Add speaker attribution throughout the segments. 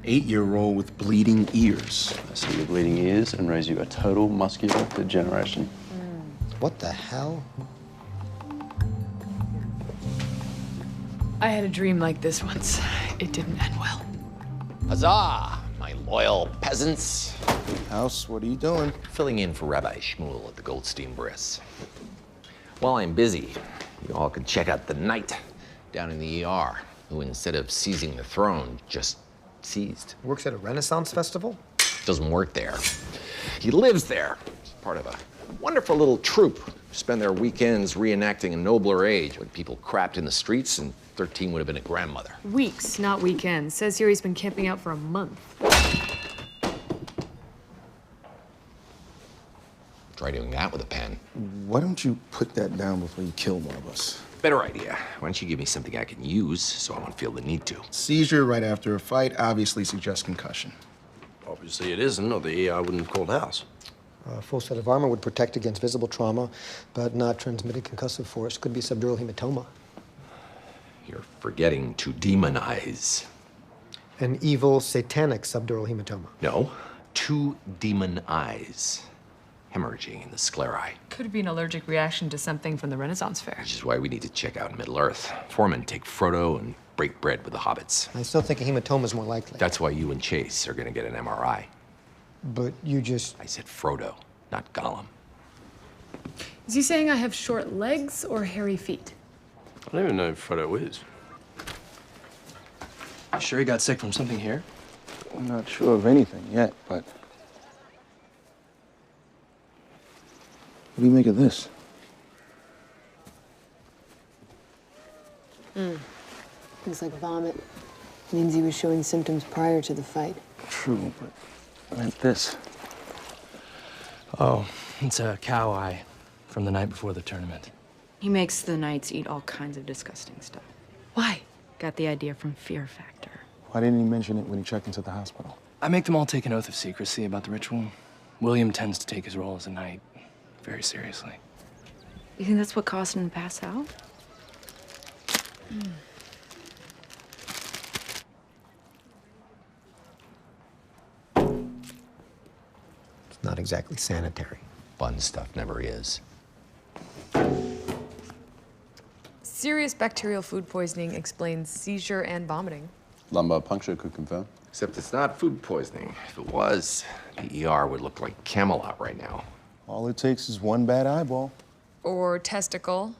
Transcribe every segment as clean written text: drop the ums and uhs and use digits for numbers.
Speaker 1: 8-year-old with bleeding ears.
Speaker 2: I see your bleeding ears and raise you a total muscular degeneration.
Speaker 3: What the hell?
Speaker 4: I had a dream like this once. It didn't end well.
Speaker 5: Huzzah, my loyal peasants.
Speaker 1: House, what are you doing?
Speaker 5: Filling in for Rabbi Shmuel at the Goldstein Bris. While I'm busy, you all can check out the knight down in the ER, who instead of seizing the throne, just seized.
Speaker 3: Works at a Renaissance festival?
Speaker 5: Doesn't work there. He lives there. He's part of a wonderful little troupe who spend their weekends reenacting a nobler age when people crapped in the streets and 13 would have been a grandmother.
Speaker 4: Weeks, not weekends. Says here he's been camping out for a month.
Speaker 5: Try doing that with a pen.
Speaker 1: Why don't you put that down before you kill one of us?
Speaker 5: Better idea. Why don't you give me something I can use so I won't feel the need to?
Speaker 1: Seizure right after a fight obviously suggests concussion.
Speaker 6: Obviously it isn't, or the ER wouldn't have called House.
Speaker 3: A full set of armor would protect against visible trauma, but not transmitting concussive force. Could be subdural hematoma.
Speaker 5: You're forgetting to demonize.
Speaker 3: An evil, satanic subdural hematoma.
Speaker 5: No, to demonize. Hemorrhaging in the sclerae.
Speaker 4: Could be an allergic reaction to something from the Renaissance fair.
Speaker 5: Which is why we need to check out Middle-earth. Foreman, take Frodo and break bread with the hobbits.
Speaker 3: I still think a hematoma is more likely.
Speaker 5: That's why you and Chase are gonna get an MRI.
Speaker 3: But you just...
Speaker 5: I said Frodo, not Gollum.
Speaker 4: Is he saying I have short legs or hairy feet?
Speaker 6: I don't even know who Frodo is.
Speaker 7: You sure he got sick from something here?
Speaker 1: I'm not sure of anything yet, but... What do you make of this?
Speaker 8: Looks like vomit. Means he was showing symptoms prior to the fight.
Speaker 1: True, but I meant this.
Speaker 7: Oh, it's a cow eye from the night before the tournament.
Speaker 9: He makes the knights eat all kinds of disgusting stuff.
Speaker 4: Why?
Speaker 9: Got the idea from Fear Factor.
Speaker 1: Why didn't he mention it when he checked into the hospital?
Speaker 7: I make them all take an oath of secrecy about the ritual. William tends to take his role as a knight very seriously.
Speaker 9: You think that's what caused him to pass out?
Speaker 3: It's not exactly sanitary.
Speaker 5: Fun stuff never is.
Speaker 4: Serious bacterial food poisoning explains seizure and vomiting.
Speaker 2: Lumbar puncture could confirm.
Speaker 5: Except it's not food poisoning. If it was, the ER would look like Camelot right now.
Speaker 1: All it takes is one bad eyeball.
Speaker 4: Or testicle,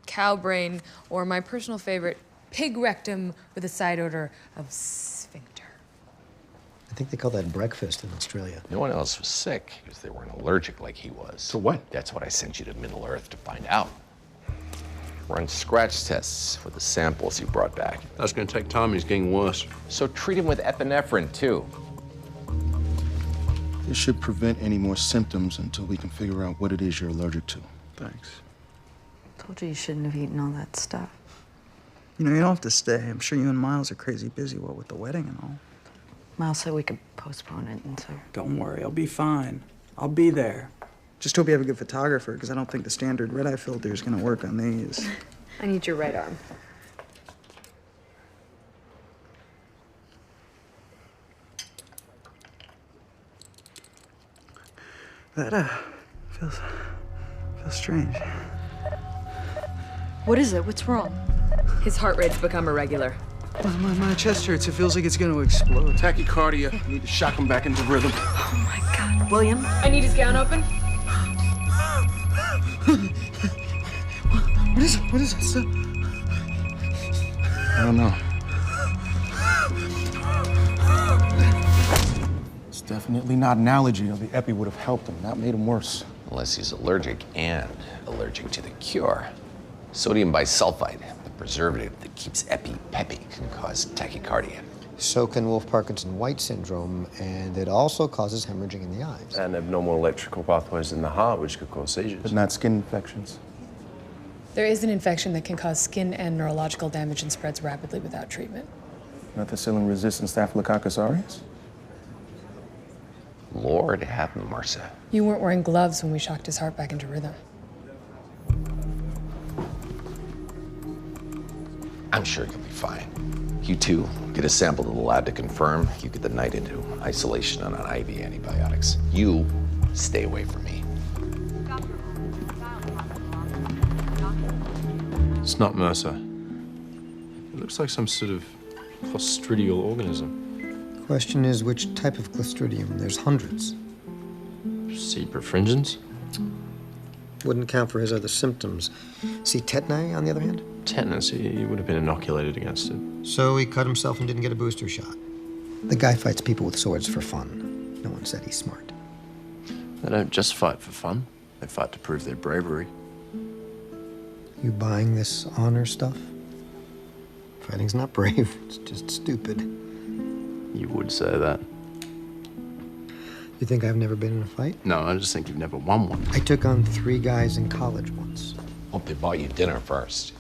Speaker 4: cow brain, or my personal favorite, pig rectum with a side odor of sphincter.
Speaker 3: I think they call that breakfast in Australia.
Speaker 5: No one else was sick because they weren't allergic like he was.
Speaker 1: To what?
Speaker 5: That's what I sent you to Middle-earth to find out. Run scratch tests with the samples he brought back.
Speaker 6: That's going to take time. He's getting worse.
Speaker 5: So treat him with epinephrine, too.
Speaker 1: This should prevent any more symptoms until we can figure out what it is you're allergic to.
Speaker 6: Thanks.
Speaker 9: Told you shouldn't have eaten all that stuff.
Speaker 10: You know, you don't have to stay. I'm sure you and Miles are crazy busy, what with the wedding and all.
Speaker 9: Miles said we could postpone it until...
Speaker 10: Don't worry, I'll be fine. I'll be there. Just hope you have a good photographer, because I don't think the standard red-eye filter is going to work on these.
Speaker 4: I need your right arm.
Speaker 10: That, feels strange.
Speaker 9: What is it? What's wrong?
Speaker 4: His heart rate's become irregular.
Speaker 10: My chest hurts. It feels like it's going to explode.
Speaker 1: Tachycardia. You need to shock him back into rhythm.
Speaker 9: Oh my God. William?
Speaker 4: I need his gown open.
Speaker 10: What is it? What is it? Stop.
Speaker 1: I don't know. It's definitely not an allergy, or the epi would have helped him, not made him worse.
Speaker 5: Unless he's allergic and allergic to the cure. Sodium bisulfite, the preservative that keeps epi peppy, can cause tachycardia.
Speaker 3: So can Wolff-Parkinson-White syndrome, and it also causes hemorrhaging in the eyes.
Speaker 2: And abnormal electrical pathways in the heart, which could cause seizures.
Speaker 1: But not skin infections.
Speaker 4: There is an infection that can cause skin and neurological damage and spreads rapidly without treatment.
Speaker 1: Methicillin-resistant Staphylococcus aureus?
Speaker 5: Lord have mercy.
Speaker 4: You weren't wearing gloves when we shocked his heart back into rhythm.
Speaker 5: I'm sure you'll be fine. You two get a sample to the lab to confirm. You get the night into isolation on IV antibiotics. You stay away from me.
Speaker 6: It's not MRSA. It looks like some sort of clostridial organism.
Speaker 3: Question is, which type of Clostridium? There's hundreds.
Speaker 6: C. perfringens?
Speaker 3: Wouldn't count for his other symptoms. C. tetani, on the other hand?
Speaker 6: Tetanus, he would have been inoculated against it.
Speaker 3: So he cut himself and didn't get a booster shot. The guy fights people with swords for fun. No one said he's smart.
Speaker 6: They don't just fight for fun. They fight to prove their bravery.
Speaker 3: You buying this honor stuff? Fighting's not brave, it's just stupid.
Speaker 6: You would say that.
Speaker 3: You think I've never been in a fight?
Speaker 6: No, I just think you've never won one.
Speaker 3: I took on 3 guys in college once.
Speaker 5: Hope they bought you dinner first.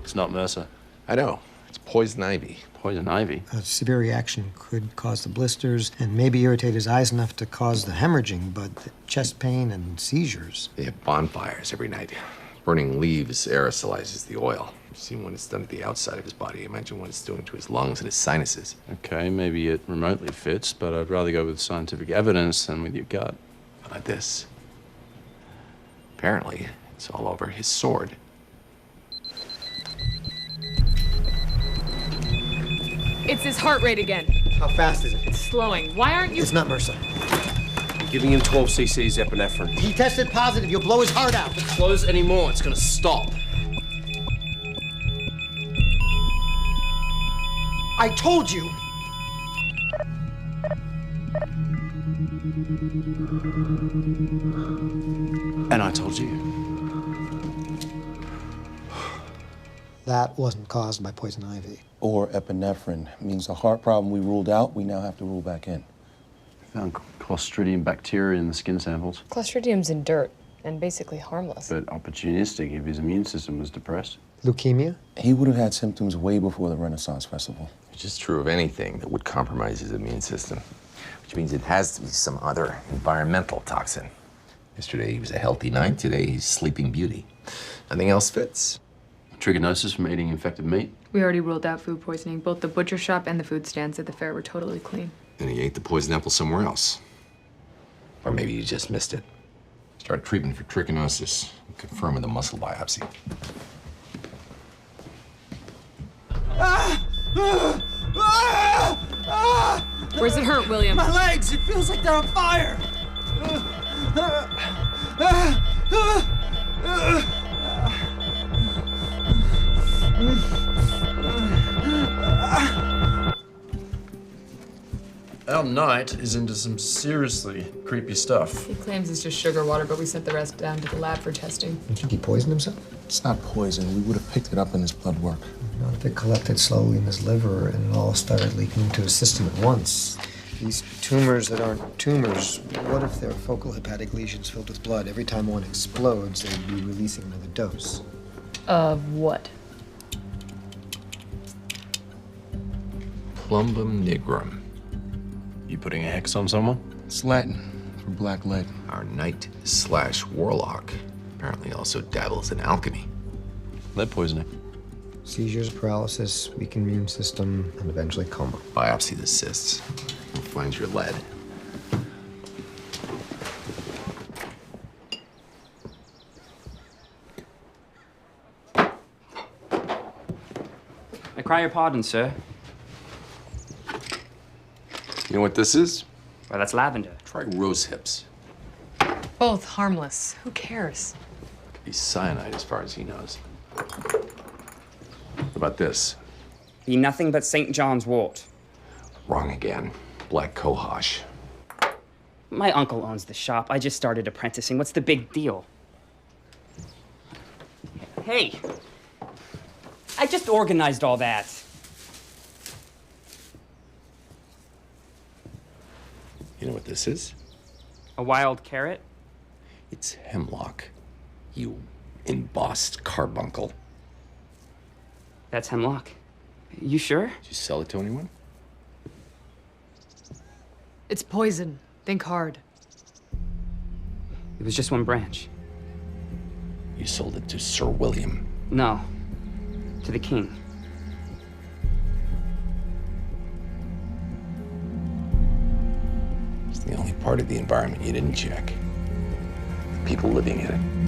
Speaker 6: It's not MRSA.
Speaker 5: I know. It's poison ivy.
Speaker 6: Poison ivy.
Speaker 3: A severe reaction could cause the blisters and maybe irritate his eyes enough to cause the hemorrhaging, but the chest pain and seizures.
Speaker 5: They have bonfires every night. Burning leaves aerosolizes the oil. You've seen what it's done to the outside of his body. Imagine what it's doing to his lungs and his sinuses.
Speaker 6: Okay, maybe it remotely fits, but I'd rather go with scientific evidence than with your gut.
Speaker 5: How about this? Apparently, it's all over his sword.
Speaker 4: It's his heart rate again.
Speaker 3: How fast is it?
Speaker 4: It's slowing. Why aren't you?
Speaker 3: It's not MRSA.
Speaker 6: Giving him 12 cc's epinephrine.
Speaker 3: He tested positive. You'll blow his heart out.
Speaker 6: If it slows anymore, it's gonna stop.
Speaker 3: I told you.
Speaker 6: And I told you.
Speaker 3: That wasn't caused by poison ivy.
Speaker 1: Or epinephrine. Means the heart problem we ruled out, we now have to rule back in.
Speaker 6: Found Clostridium bacteria in the skin samples.
Speaker 4: Clostridium's in dirt and basically harmless.
Speaker 6: But opportunistic if his immune system was depressed.
Speaker 3: Leukemia?
Speaker 1: He would have had symptoms way before the Renaissance Festival.
Speaker 5: Which is true of anything that would compromise his immune system. Which means it has to be some other environmental toxin. Yesterday he was a healthy knight, today he's sleeping beauty. Nothing else fits.
Speaker 6: Trichinosis from eating infected meat.
Speaker 4: We already ruled out food poisoning. Both the butcher shop and the food stands at the fair were totally clean.
Speaker 5: Then he ate the poison apple somewhere else. Or maybe you just missed it. Start treatment for trichinosis. Confirm with a muscle biopsy.
Speaker 4: Where's it hurt, William?
Speaker 10: My legs! It feels like they're on fire!
Speaker 6: Our knight is into some seriously creepy stuff.
Speaker 4: He claims it's just sugar water, but we sent the rest down to the lab for testing.
Speaker 3: You think he poisoned himself?
Speaker 1: It's not poison. We would have picked it up in his blood work.
Speaker 3: Not if it collected slowly in his liver and it all started leaking into his system at once. These tumors that aren't tumors, what if they're focal hepatic lesions filled with blood? Every time one explodes, they'd be releasing another dose.
Speaker 4: Of what?
Speaker 5: Plumbum nigrum.
Speaker 6: You putting a hex on someone?
Speaker 1: It's Latin for black lead.
Speaker 5: Our knight/warlock apparently also dabbles in alchemy.
Speaker 6: Lead poisoning.
Speaker 3: Seizures, paralysis, weak immune system, and eventually coma.
Speaker 5: Biopsy the cysts. We'll find your lead.
Speaker 11: I cry your pardon, sir.
Speaker 5: You know what this is?
Speaker 11: Well, that's lavender.
Speaker 5: Try rose hips.
Speaker 4: Both harmless. Who cares?
Speaker 5: Could be cyanide as far as he knows. What about this?
Speaker 11: Be nothing but St. John's wort.
Speaker 5: Wrong again. Black cohosh.
Speaker 11: My uncle owns the shop. I just started apprenticing. What's the big deal? Hey, I just organized all that.
Speaker 5: You know what this is?
Speaker 11: A wild carrot?
Speaker 5: It's hemlock. You embossed carbuncle.
Speaker 11: That's hemlock. You sure?
Speaker 5: Did you sell it to anyone?
Speaker 4: It's poison. Think hard.
Speaker 11: It was just one branch.
Speaker 5: You sold it to Sir William.
Speaker 11: No, to the king.
Speaker 12: The only part of the environment you didn't check. The people living in it.